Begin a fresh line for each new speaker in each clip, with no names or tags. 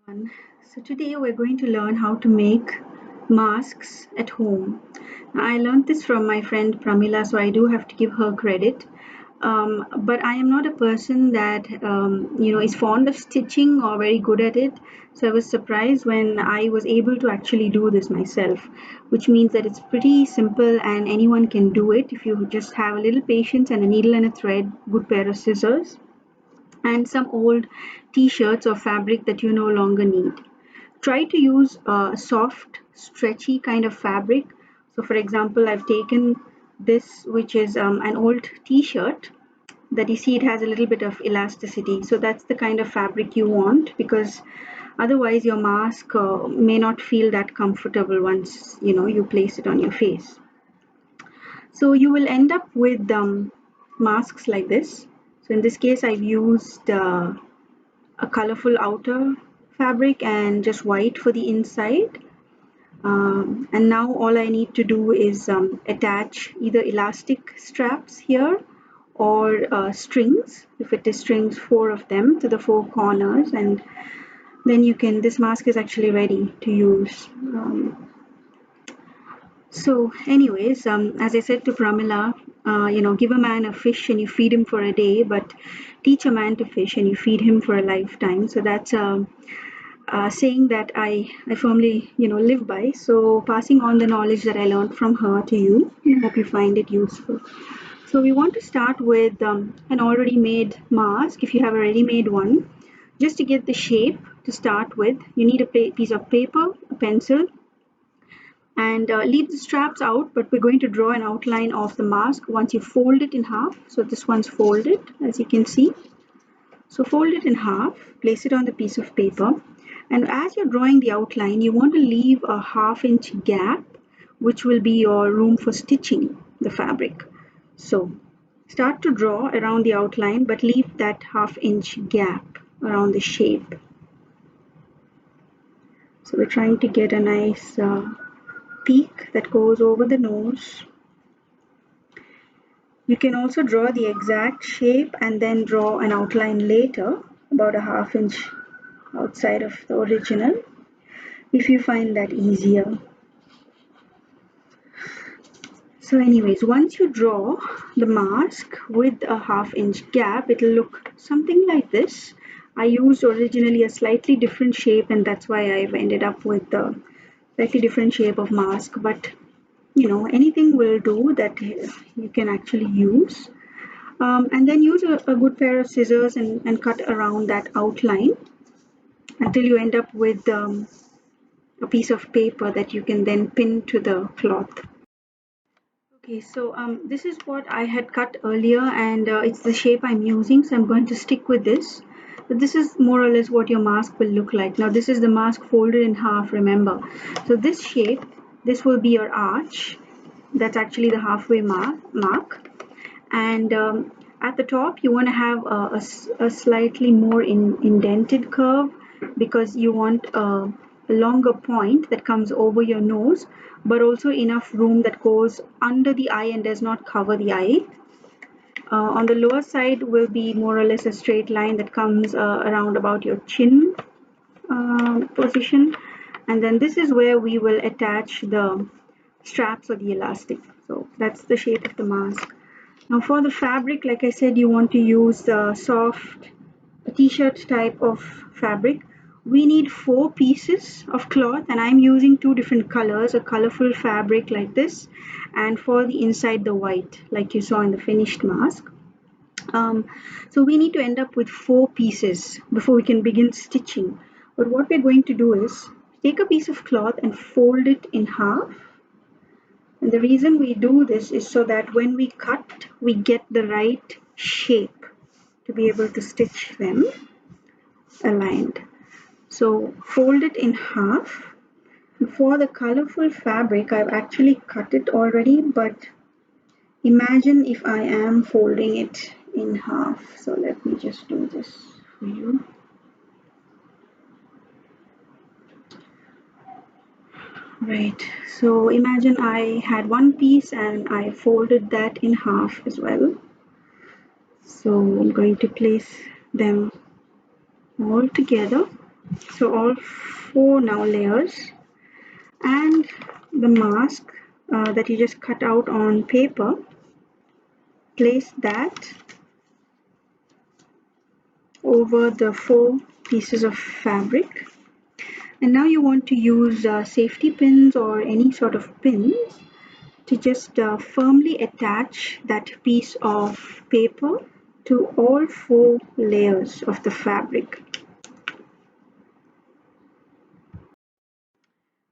everyone. So today we're going to learn how to make masks at home. Now, I learned this from my friend Pramila, so I do have to give her credit. But I am not a person that is fond of stitching or very good at it. So I was surprised when I was able to actually do this myself, which means that it's pretty simple and anyone can do it if you just have a little patience and a needle and a thread, good pair of scissors and some old t-shirts or fabric that you no longer need. Try to use a soft, stretchy kind of fabric. So, for example, I've taken this, which is an old t-shirt that you see it has a little bit of elasticity. So that's the kind of fabric you want because otherwise your mask may not feel that comfortable once you place it on your face. So you will end up with masks like this. So in this case, I've used a colorful outer fabric and just white for the inside. And now all I need to do is attach either elastic straps here or strings, if it is strings, 4 of them to the 4 corners, and then this mask is actually ready to use. So, anyways, as I said to Pramila, give a man a fish and you feed him for a day, but teach a man to fish and you feed him for a lifetime. So that's a saying that I firmly, live by. So passing on the knowledge that I learned from her to you. I hope you find it useful. So we want to start with an already made mask. If you have a ready-made one, just to get the shape to start with, you need a piece of paper, a pencil, and leave the straps out, but we're going to draw an outline of the mask once you fold it in half. So this one's folded, as you can see. So fold it in half, place it on the piece of paper, and as you're drawing the outline, you want to leave a 1/2 inch gap, which will be your room for stitching the fabric. So start to draw around the outline, but leave that 1/2 inch gap around the shape. So we're trying to get a nice peak that goes over the nose. You can also draw the exact shape and then draw an outline later, about a 1/2 inch outside of the original, if you find that easier. So anyways, once you draw the mask with a 1/2 inch gap, it'll look something like this. I used originally a slightly different shape, and that's why I've ended up with the slightly different shape of mask, but anything will do that you can actually use. And then use a good pair of scissors and cut around that outline until you end up with a piece of paper that you can then pin to the cloth. Okay, so this is what I had cut earlier, and it's the shape I'm using, so I'm going to stick with this. But this is more or less what your mask will look like. Now this is the mask folded in half, remember. So this shape, this will be your arch. That's actually the halfway mark. And at the top you want to have a slightly more indented curve because you want a longer point that comes over your nose, but also enough room that goes under the eye and does not cover the eye. On the lower side will be more or less a straight line that comes around about your chin position, and then this is where we will attach the straps or the elastic. So that's the shape of the mask. Now for the fabric, like I said, you want to use the soft t-shirt type of fabric. We need 4 pieces of cloth, and I'm using 2 different colors, a colorful fabric like this, and for the inside the white like you saw in the finished mask. So we need to end up with 4 pieces before we can begin stitching. But what we're going to do is take a piece of cloth and fold it in half. And the reason we do this is so that when we cut, we get the right shape to be able to stitch them aligned. So fold it in half. For the colorful fabric, I've actually cut it already, but imagine if I am folding it in half. So let me just do this for you. Right, so imagine I had one piece and I folded that in half as well. So I'm going to place them all together. So all four now layers, and the mask that you just cut out on paper, place that over the four pieces of fabric. And now you want to use safety pins or any sort of pins to just firmly attach that piece of paper to all four layers of the fabric.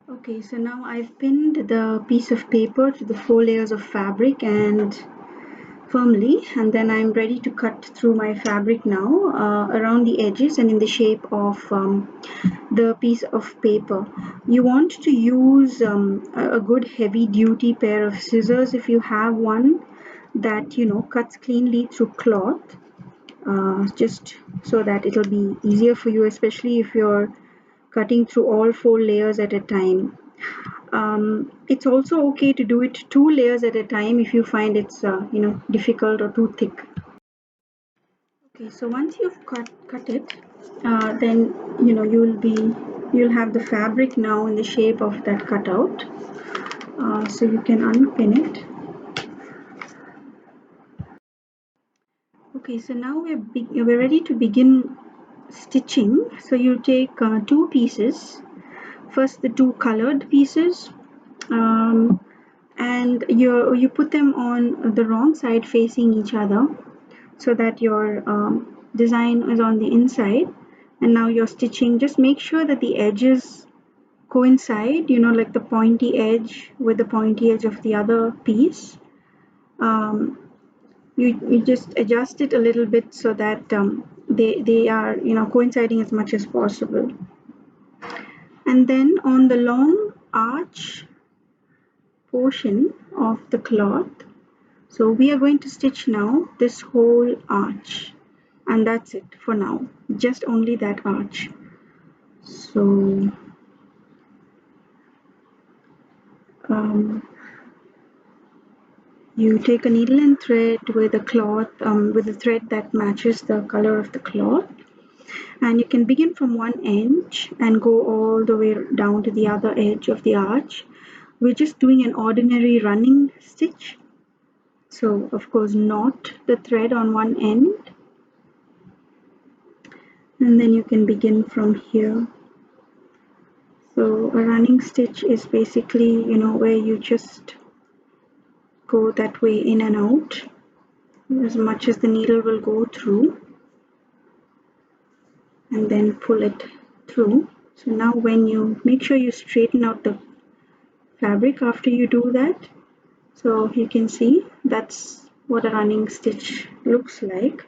Okay, so now I've pinned the piece of paper to the four layers of fabric and firmly, and then I'm ready to cut through my fabric now around the edges and in the shape of the piece of paper. You want to use a good heavy duty pair of scissors if you have one that cuts cleanly through cloth, just so that it'll be easier for you, especially if you're cutting through all four layers at a time. It's also okay to do it two layers at a time if you find it's difficult or too thick. Okay, so once you've cut it, then you'll have the fabric now in the shape of that cutout. So you can unpin it. Okay, so now we're ready to begin stitching. So you take two pieces. First, the two colored pieces, um, and you put them on the wrong side facing each other, so that your design is on the inside. And now you're stitching, just make sure that the edges coincide, like the pointy edge with the pointy edge of the other piece. You just adjust it a little bit so that they are coinciding as much as possible. And then on the long arch portion of the cloth, so we are going to stitch now this whole arch, and that's it for now, just only that arch. So you take a needle and thread with a cloth, with a thread that matches the color of the cloth, and you can begin from one edge and go all the way down to the other edge of the arch. We're just doing an ordinary running stitch, so of course not the thread on one end, and then you can begin from here. So a running stitch is basically where you just go that way in and out as much as the needle will go through, and then pull it through. So now when you make sure you straighten out the fabric after you do that, so you can see that's what a running stitch looks like.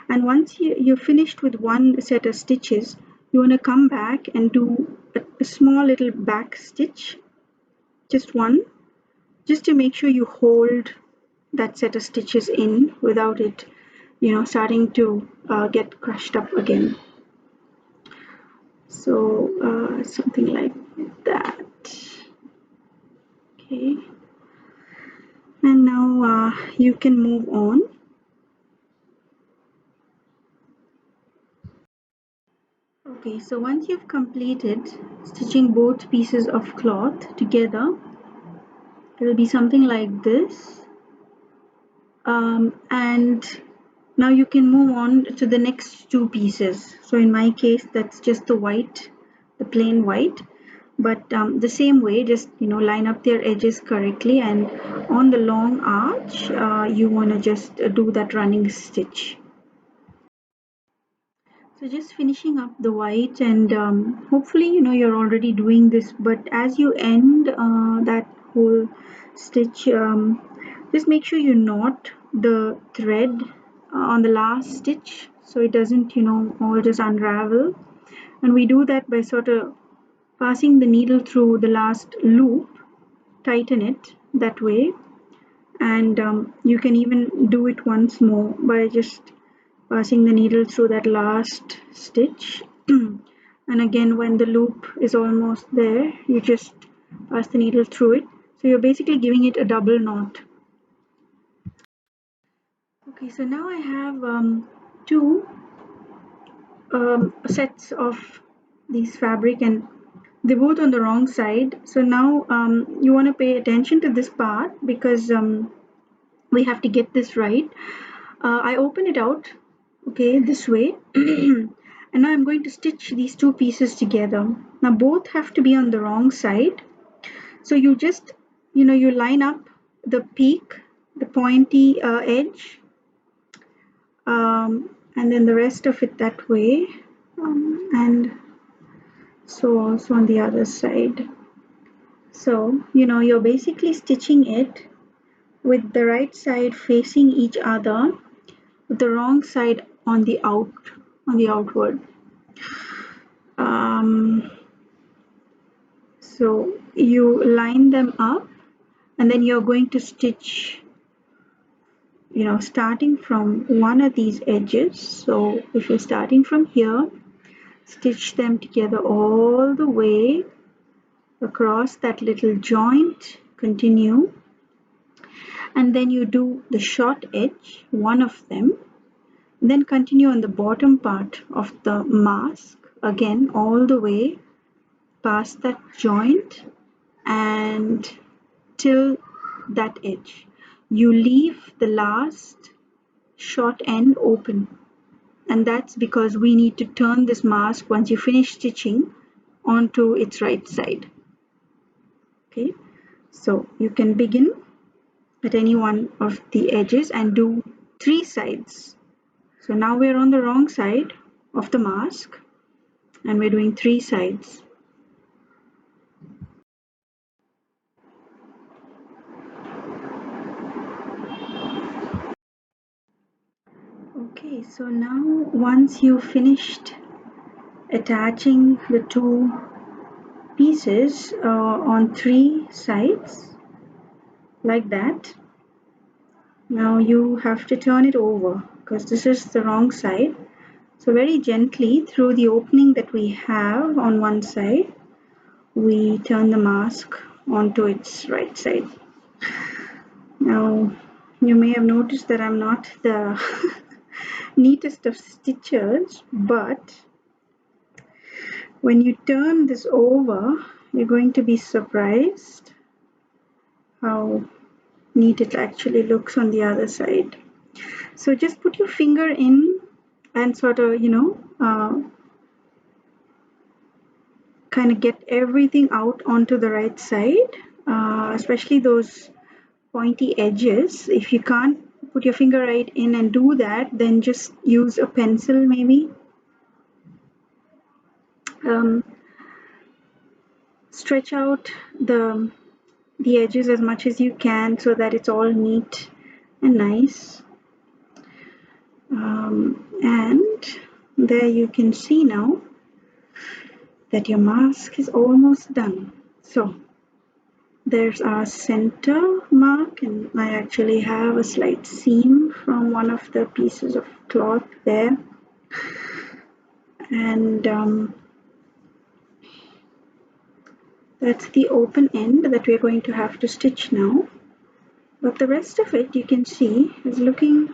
And once you're finished with one set of stitches, you want to come back and do a small little back stitch, just one, just to make sure you hold that set of stitches in without it starting to get crushed up again. So something like that. Okay, and now you can move on. Okay, so once you've completed stitching both pieces of cloth together, it'll be something like this. And now you can move on to the next two pieces. So in my case, that's just the white, the plain white. But the same way, just line up their edges correctly, and on the long arch, you want to just do that running stitch. So just finishing up the white, and hopefully you're already doing this, but as you end that whole stitch, just make sure you knot the thread on the last stitch so it doesn't all just unravel. And we do that by sort of passing the needle through the last loop, tighten it that way. And you can even do it once more by just passing the needle through that last stitch. And again, when the loop is almost there, you just pass the needle through it, so you're basically giving it a double knot. Okay, so now I have two sets of these fabric, and they're both on the wrong side. So now you want to pay attention to this part because we have to get this right. I open it out, okay, this way. And now I'm going to stitch these two pieces together. Now both have to be on the wrong side. So you just, you line up the peak, the pointy edge, and then the rest of it that way, and so also on the other side. So, you're basically stitching it with the right side facing each other, with the wrong side on the outward. So you line them up, and then you're going to stitch, starting from one of these edges. So if you're starting from here, stitch them together all the way across that little joint, continue, and then you do the short edge, one of them, then continue on the bottom part of the mask, again all the way past that joint and till that edge. You leave the last short end open, and that's because we need to turn this mask once you finish stitching onto its right side. Okay, so you can begin at any one of the edges and do 3 sides. So now we're on the wrong side of the mask and we're doing 3 sides. Okay, so now once you've finished attaching the two pieces on 3 sides like that, now you have to turn it over because this is the wrong side. So very gently through the opening that we have on one side, we turn the mask onto its right side. Now you may have noticed that I'm not the neatest of stitchers, but when you turn this over, you're going to be surprised how neat it actually looks on the other side. So just put your finger in and sort of, kind of get everything out onto the right side, especially those pointy edges. If you can't put your finger right in and do that, then just use a pencil maybe. Stretch out the edges as much as you can so that it's all neat and nice. And there you can see now that your mask is almost done. So there's our center mark, and I actually have a slight seam from one of the pieces of cloth there. And that's the open end that we're going to have to stitch now. But the rest of it, you can see, is looking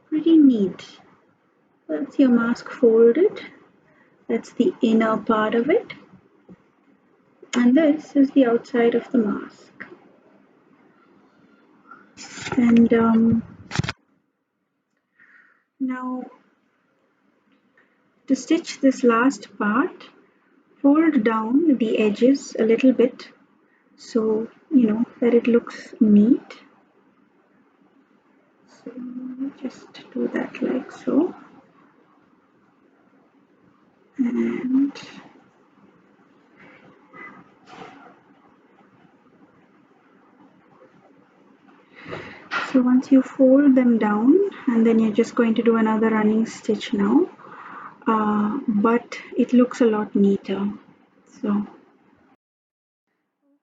pretty neat. That's your mask folded. That's the inner part of it. And this is the outside of the mask. And now to stitch this last part, fold down the edges a little bit so that it looks neat. So just do that like so. And so once you fold them down, and then you're just going to do another running stitch now, but it looks a lot neater. So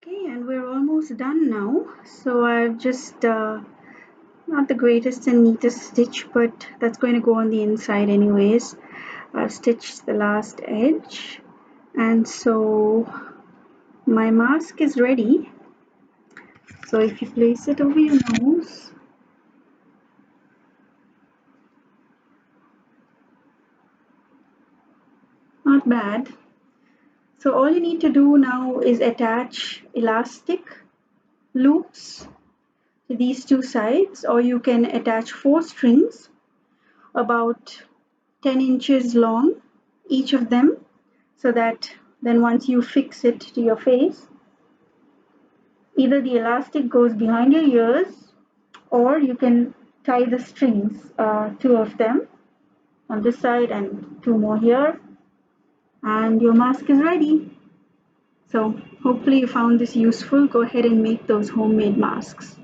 okay, and we're almost done now. So I've just not the greatest and neatest stitch, but that's going to go on the inside anyways. I've stitched the last edge, and so my mask is ready. So if you place it over your nose, not bad. So all you need to do now is attach elastic loops to these two sides, or you can attach 4 strings about 10 inches long, each of them, so that then once you fix it to your face, either the elastic goes behind your ears, or you can tie the strings, 2 of them on this side and 2 more here, and your mask is ready. So hopefully you found this useful. Go ahead and make those homemade masks.